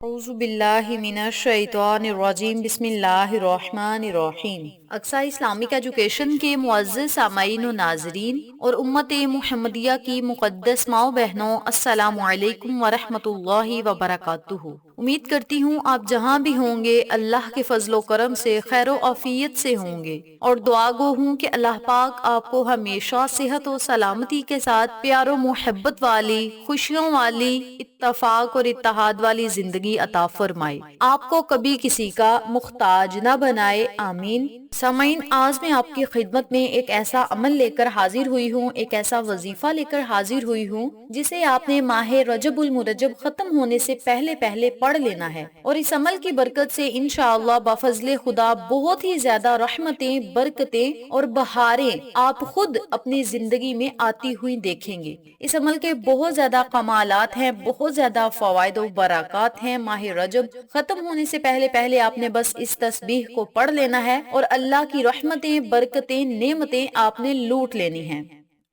اعوذ باللہ من الشیطان الرجیم بسم اللہ الرحمن الرحیم۔ اقصی اسلامک ایجوکیشن کے معزز سامعین و ناظرین اور امت محمدیہ کی مقدس ماؤں بہنوں، السلام علیکم ورحمۃ اللہ وبرکاتہ۔ امید کرتی ہوں آپ جہاں بھی ہوں گے اللہ کے فضل و کرم سے خیر و عافیت سے ہوں گے، اور دعا گو ہوں کہ اللہ پاک آپ کو ہمیشہ صحت و سلامتی کے ساتھ پیار و محبت والی، خوشیوں والی، اتفاق اور اتحاد والی زندگی عطا فرمائے، آپ کو کبھی کسی کا محتاج نہ بنائے، آمین۔ سامعین، آج میں آپ کی خدمت میں ایک ایسا عمل لے کر حاضر ہوئی ہوں، ایک ایسا وظیفہ لے کر حاضر ہوئی ہوں جسے آپ نے ماہ رجب المرجب ختم ہونے سے پہلے پہلے پڑھ لینا ہے، اور اس عمل کی برکت سے انشاءاللہ بفضل خدا بہت ہی زیادہ رحمتیں، برکتیں اور بہاریں آپ خود اپنی زندگی میں آتی ہوئی دیکھیں گے۔ اس عمل کے بہت زیادہ کمالات ہیں، بہت زیادہ فوائد و برکات ہیں۔ ماہ رجب ختم ہونے سے پہلے پہلے آپ نے بس اس تسبیح کو پڑھ لینا ہے اور اللہ کی رحمتیں، برکتیں، نعمتیں آپ نے لوٹ لینی ہیں۔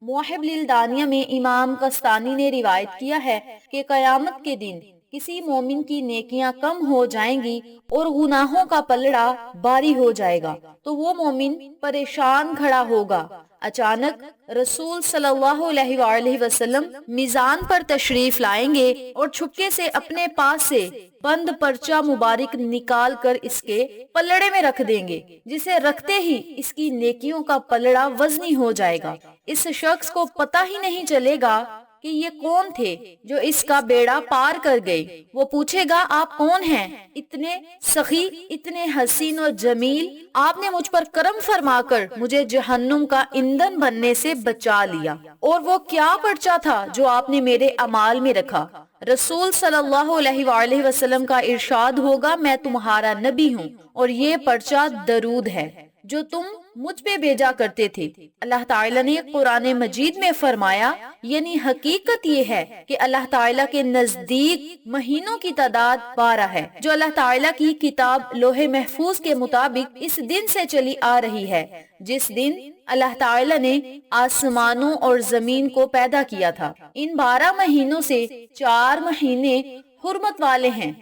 موحب للدانیہ میں امام قسطانی نے روایت کیا ہے کہ قیامت کے دن کسی مومن کی نیکیاں کم ہو جائیں گی اور گناہوں کا پلڑا باری ہو جائے گا تو وہ مومن پریشان کھڑا ہوگا۔ اچانک رسول صلی اللہ علیہ وآلہ وسلم میزان پر تشریف لائیں گے اور چھپکے سے اپنے پاس سے بند پرچہ مبارک نکال کر اس کے پلڑے میں رکھ دیں گے، جسے رکھتے ہی اس کی نیکیوں کا پلڑا وزنی ہو جائے گا۔ اس شخص کو پتہ ہی نہیں چلے گا کہ یہ کون تھے جو اس کا بیڑا پار کر گئے۔ وہ پوچھے گا، آپ کون ہیں؟ اتنے سخی، اتنے حسین و جمیل، آپ نے مجھ پر کرم فرما کر مجھے جہنم کا ایندھن بننے سے بچا لیا۔ اور وہ کیا پرچہ تھا جو آپ نے میرے اعمال میں رکھا؟ رسول صلی اللہ علیہ وآلہ وسلم کا ارشاد ہوگا، میں تمہارا نبی ہوں اور یہ پرچہ درود ہے جو تم مجھ پہ بھیجا کرتے تھے۔ اللہ تعالیٰ نے قرآن مجید میں فرمایا، یعنی حقیقت یہ ہے کہ اللہ تعالیٰ کے نزدیک مہینوں کی تعداد 12 ہے، جو اللہ تعالیٰ کی کتاب لوح محفوظ کے مطابق اس دن سے چلی آ رہی ہے جس دن اللہ تعالیٰ نے آسمانوں اور زمین کو پیدا کیا تھا۔ ان 12 مہینوں سے 4 مہینے حرمت والے ہیں،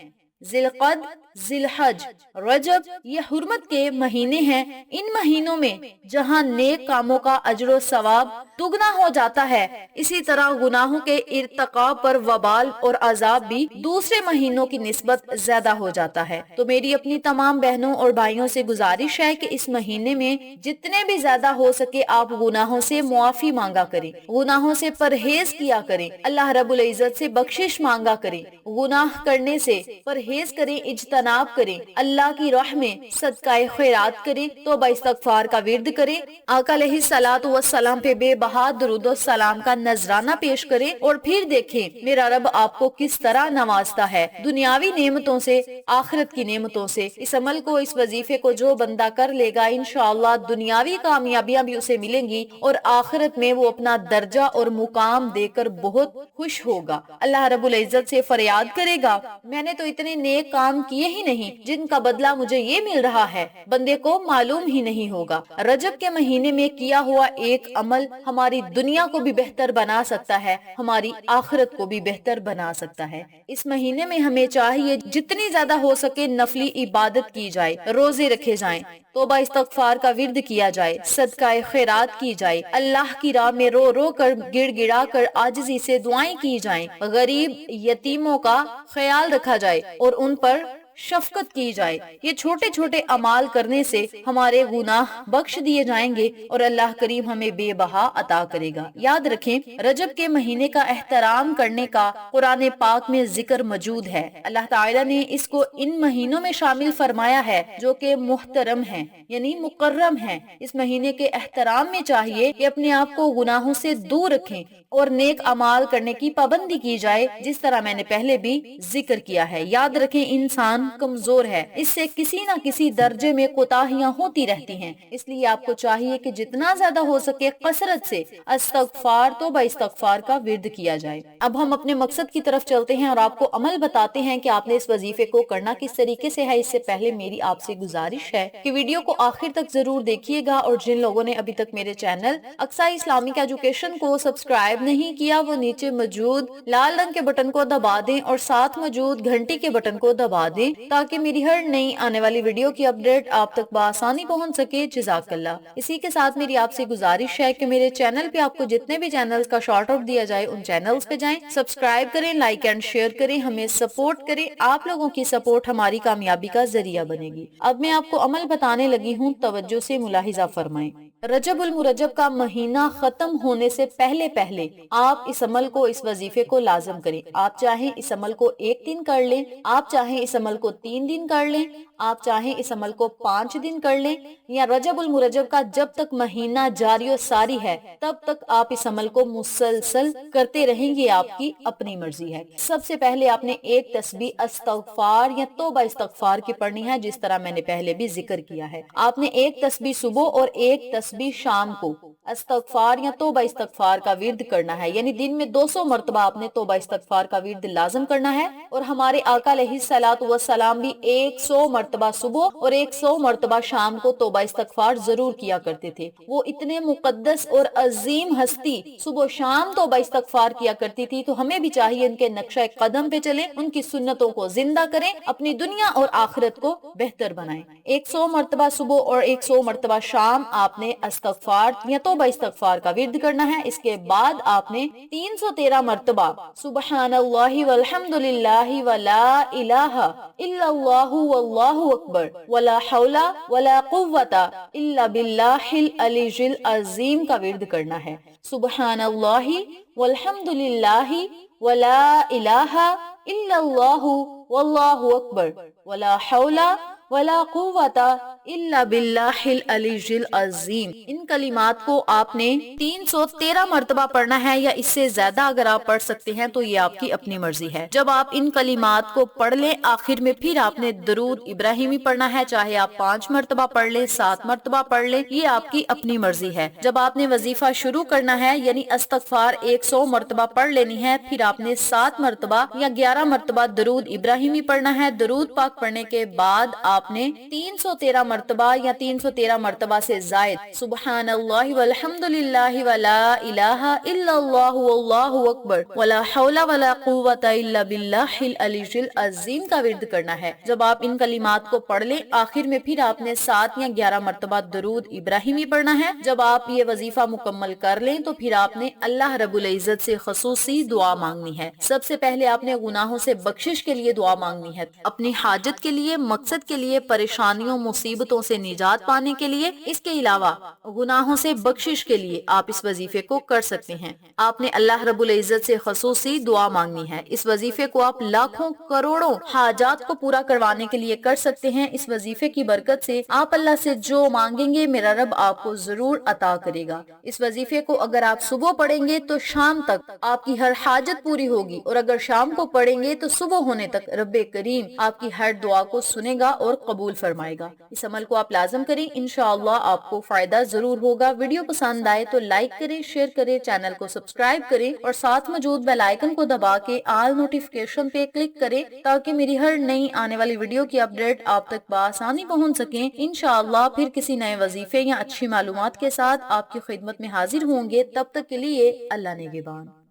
ذی القعدہ، ذی الحج، رجب، یہ حرمت کے مہینے ہیں۔ ان مہینوں میں جہاں نیک کاموں کا اجر و ثواب دگنا ہو جاتا ہے، اسی طرح گناہوں کے ارتکاب پر وبال اور عذاب بھی دوسرے مہینوں کی نسبت زیادہ ہو جاتا ہے۔ تو میری اپنی تمام بہنوں اور بھائیوں سے گزارش ہے کہ اس مہینے میں جتنے بھی زیادہ ہو سکے آپ گناہوں سے معافی مانگا کریں، گناہوں سے پرہیز کیا کریں، اللہ رب العزت سے بخشش مانگا کریں، گناہ کرنے سے پرہیز کریں، اجتناب کریں، اللہ کی راہ میں صدقہ خیرات کریں، توبہ استغفار کا ورد کریں، آقا علیہ الصلوۃ والسلام پہ بے بہا درود و سلام کا نذرانہ پیش کریں، اور پھر دیکھیں میرا رب آپ کو کس طرح نوازتا ہے دنیاوی نعمتوں سے، آخرت کی نعمتوں سے۔ اس عمل کو، اس وظیفے کو جو بندہ کر لے گا انشاءاللہ دنیاوی کامیابیاں بھی اسے ملیں گی اور آخرت میں وہ اپنا درجہ اور مقام دے کر بہت خوش ہوگا۔ اللہ رب العزت سے فریاد کرے گا، میں نے تو اتنے نیک کام کیے ہی نہیں جن کا بدلہ مجھے یہ مل رہا ہے، بندے کو معلوم ہی نہیں ہوگا۔ رجب کے مہینے میں کیا ہوا ایک عمل ہماری دنیا کو بھی بہتر بنا سکتا ہے، ہماری آخرت کو بھی بہتر بنا سکتا ہے۔ اس مہینے میں ہمیں چاہیے جتنی زیادہ ہو سکے نفلی عبادت کی جائے، روزے رکھے جائیں، توبہ استغفار کا ورد کیا جائے، صدقہ خیرات کی جائے، اللہ کی راہ میں رو رو کر، گڑ گڑا کر عاجزی سے دعائیں کی جائیں، غریب یتیموں کا خیال رکھا جائے اور ان پر شفقت کی جائے۔ یہ چھوٹے چھوٹے اعمال کرنے سے ہمارے گناہ بخش دیے جائیں گے اور اللہ کریم ہمیں بے بہا عطا کرے گا۔ یاد رکھیں، رجب کے مہینے کا احترام کرنے کا قرآن پاک میں ذکر موجود ہے۔ اللہ تعالیٰ نے اس کو ان مہینوں میں شامل فرمایا ہے جو کہ محترم ہیں، یعنی مکرم ہیں۔ اس مہینے کے احترام میں چاہیے کہ اپنے آپ کو گناہوں سے دور رکھیں اور نیک اعمال کرنے کی پابندی کی جائے، جس طرح میں نے پہلے بھی ذکر کیا ہے۔ یاد رکھیں، انسان انسان کمزور ہے، اس سے کسی نہ کسی درجے میں کوتاہیاں ہوتی رہتی ہیں، اس لیے آپ کو چاہیے کہ جتنا زیادہ ہو سکے کثرت سے استغفار توبہ استغفار کا ورد کیا جائے۔ اب ہم اپنے مقصد کی طرف چلتے ہیں اور آپ کو عمل بتاتے ہیں کہ آپ نے اس وظیفے کو کرنا کس طریقے سے ہے۔ اس سے پہلے میری آپ سے گزارش ہے کہ ویڈیو کو آخر تک ضرور دیکھیے گا، اور جن لوگوں نے ابھی تک میرے چینل اقصی اسلامک ایجوکیشن کو سبسکرائب نہیں کیا وہ نیچے موجود لال رنگ کے بٹن کو دبا دیں اور ساتھ موجود گھنٹی کے بٹن کو دبا دیں تاکہ میری ہر نئی آنے والی ویڈیو کی اپڈیٹ آپ تک بآسانی پہنچ سکے۔ جزاک اللہ۔ اسی کے ساتھ میری آپ سے گزارش ہے کہ میرے چینل پہ آپ کو جتنے بھی چینلز کا شارٹ آؤٹ دیا جائے ان چینلز پہ جائیں، سبسکرائب کریں، لائک اینڈ شیئر کریں، ہمیں سپورٹ کریں۔ آپ لوگوں کی سپورٹ ہماری کامیابی کا ذریعہ بنے گی۔ اب میں آپ کو عمل بتانے لگی ہوں، توجہ سے ملاحظہ فرمائیں۔ رجب المرجب کا مہینہ ختم ہونے سے پہلے پہلے آپ اس عمل کو، اس وظیفے کو لازم کریں۔ آپ چاہیں اس عمل کو 1 دن کر لیں، آپ چاہیں اس عمل کو 3 دن کر لیں، آپ چاہیں اس عمل کو 5 دن کر لیں، یا رجب المرجب کا جب تک مہینہ جاری و ساری ہے تب تک آپ اس عمل کو مسلسل کرتے رہیں گے، آپ کی اپنی مرضی ہے۔ سب سے پہلے آپ نے ایک تسبیح استغفار یا توبہ استغفار کی پڑھنی ہے، جس طرح میں نے پہلے بھی ذکر کیا ہے۔ آپ نے ایک تسبیح صبح اور ایک تسبیح شام کو استغفار یا توبہ استغفار کا ورد کرنا ہے، یعنی دن میں 200 مرتبہ آپ نے توبہ استغفار کا ورد لازم کرنا ہے۔ اور ہمارے آقا علیہ الصلوۃ والسلام بھی 100 مرتبہ صبح اور 100 مرتبہ شام کو توبہ استغفار ضرور کیا کرتے تھے۔ وہ اتنے مقدس اور عظیم ہستی صبح و شام توبہ استغفار کیا کرتی تھی، تو ہمیں بھی چاہیے ان کے نقشہ قدم پہ چلیں، ان کی سنتوں کو زندہ کریں، اپنی دنیا اور آخرت کو بہتر بنائیں۔ 100 مرتبہ صبح اور 100 مرتبہ شام آپ نے استغفار یا توبہ استغفار کا ورد کرنا ہے۔ اس کے بعد آپ نے 313 مرتبہ سبحان اللہ والحمد للہ ولا الہ الا اللہ واللہ اکبر ولا حول ولا قوت الا باللہ العلی العظیم کا ورد کرنا ہے۔ سبحان اللہ والحمد للہ ولا الہ الا اللہ واللہ اکبر ولا حول ولا قوت الا باللہ العلی العظیم۔ ان کلمات کو آپ نے 313 مرتبہ پڑھنا ہے، یا اس سے زیادہ اگر آپ پڑھ سکتے ہیں تو یہ آپ کی اپنی مرضی ہے۔ جب آپ ان کلمات کو پڑھ لیں، آخر میں پھر آپ نے درود ابراہیمی پڑھنا ہے، چاہے آپ 5 مرتبہ پڑھ لیں، 7 مرتبہ پڑھ لیں، یہ آپ کی اپنی مرضی ہے۔ جب آپ نے وظیفہ شروع کرنا ہے، یعنی استغفار 100 مرتبہ پڑھ لینی ہے، پھر آپ نے 7 مرتبہ یا 11 مرتبہ درود ابراہیمی پڑھنا ہے۔ درود پاک پڑھنے کے بعد آپ نے 313 مرتبہ یا 313 مرتبہ سے زائد سبحان اللہ والحمد للہ ولا الہ الا اللہ واللہ اکبر ولا حول ولا قوت الا باللہ العلی العظیم کا ورد کرنا ہے۔ جب آپ ان کلمات کو پڑھ لیں، آخر میں پھر آپ نے 7 یا 11 مرتبہ درود ابراہیمی پڑھنا ہے۔ جب آپ یہ وظیفہ مکمل کر لیں تو پھر آپ نے اللہ رب العزت سے خصوصی دعا مانگنی ہے۔ سب سے پہلے آپ نے گناہوں سے بخشش کے لیے دعا مانگنی ہے، اپنی حاجت کے لیے، مقصد کے لیے، پریشانیوں مصیبتوں سے نجات پانے کے لیے۔ اس کے علاوہ گناہوں سے بخشش کے لیے آپ اس وظیفے کو کر سکتے ہیں۔ آپ نے اللہ رب العزت سے خصوصی دعا مانگنی ہے۔ اس وظیفے کو آپ لاکھوں کروڑوں حاجات کو پورا کروانے کے لیے کر سکتے ہیں۔ اس وظیفے کی برکت سے آپ اللہ سے جو مانگیں گے میرا رب آپ کو ضرور عطا کرے گا۔ اس وظیفے کو اگر آپ صبح پڑھیں گے تو شام تک آپ کی ہر حاجت پوری ہوگی، اور اگر شام کو پڑھیں گے تو صبح ہونے تک رب کریم آپ کی ہر دعا کو سنے گا اور قبول فرمائے گا۔ اس عمل کو آپ لازم کریں، انشاءاللہ آپ کو فائدہ ضرور ہوگا۔ ویڈیو پسند آئے تو لائک کریں، شیئر کریں، چینل کو سبسکرائب کریں اور ساتھ موجود بیل آئیکن کو دبا کے آل نوٹیفیکیشن پہ کلک کریں تاکہ میری ہر نئی آنے والی ویڈیو کی اپڈیٹ آپ تک بآسانی پہنچ سکیں۔ انشاءاللہ پھر کسی نئے وظیفے یا اچھی معلومات کے ساتھ آپ کی خدمت میں حاضر ہوں گے۔ تب تک کے لیے اللہ نگہبان۔